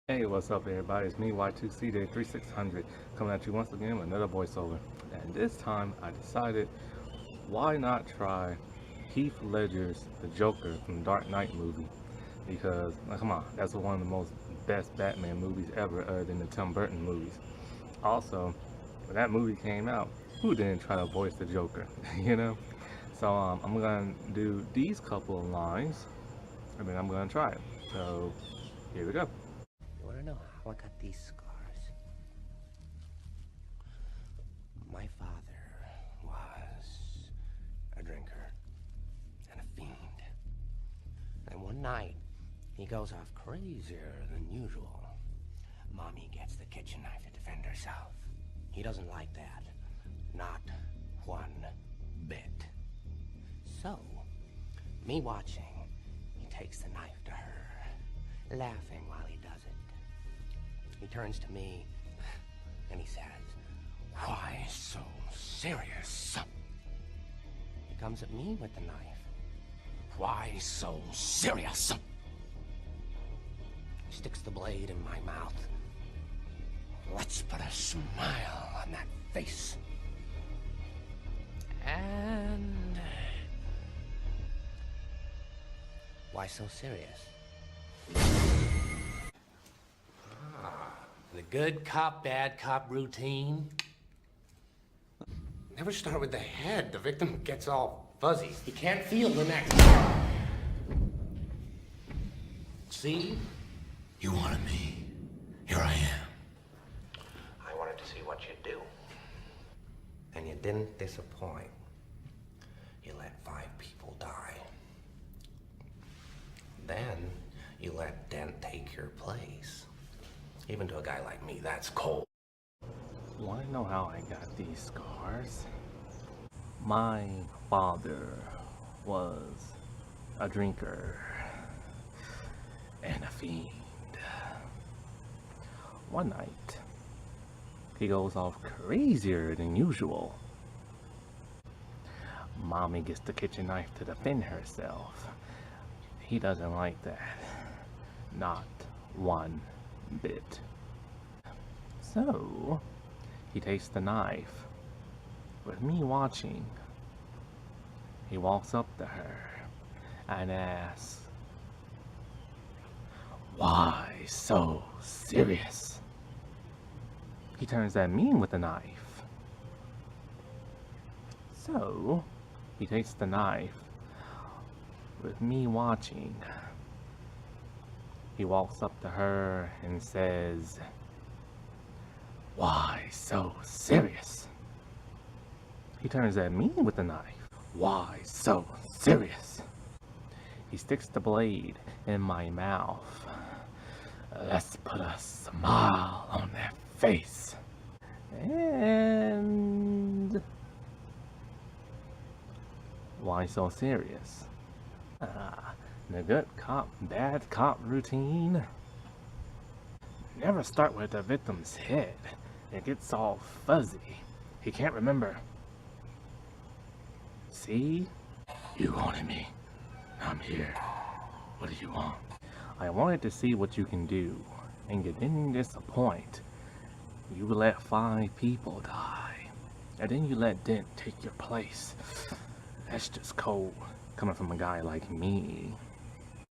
Hey, what's up everybody? It's me, Y2CJ3600, coming at you once again with another voiceover. And this time I decided, why not try Heath Ledger's The Joker from the Dark Knight movie? Because, come on, that's one of the most best Batman movies ever, other than the Tim Burton movies. Also, when that movie came out, who didn't try to voice the Joker, you know? So I'm gonna do these couple of lines, and then I'm gonna try it. So, here we go. You want to know how I got these scars? My father was a drinker and a fiend. And one night, he goes off crazier than usual. Mommy gets the kitchen knife to defend herself. He doesn't like that. Not one bit. So, me watching, he takes the knife to her, laughing while he does it. He turns to me and he says, "Why so serious?" He comes at me with the knife. "Why so serious?" He sticks the blade in my mouth. Let's put a smile on that face. And why so serious? The good cop, bad cop routine. Never start with the head. The victim gets all fuzzy. He can't feel the neck. See? You wanted me. Here I am. I wanted to see what you'd do. And you didn't disappoint. You let 5 people die. Then you let Dent take your place. Even to a guy like me, that's cold. Want to know how I got these scars? My father was a drinker and a fiend. One night, he goes off crazier than usual. Mommy gets the kitchen knife to defend herself. He doesn't like that. Not one bit. So, he takes the knife. With me watching, he walks up to her and asks, "Why so serious?" He turns at me with the knife. So, he takes the knife. With me watching, he walks up to her and says, "Why so serious?" He turns at me with the knife. "Why so serious?" He sticks the blade in my mouth. Let's put a smile on that face. And why so serious? The good cop, bad cop routine. Never start with the victim's head. It gets all fuzzy. He can't remember. See? You wanted me. I'm here. What do you want? I wanted to see what you can do, and you didn't disappoint. You let 5 people die, and then you let Dent take your place. That's just cold, coming from a guy like me.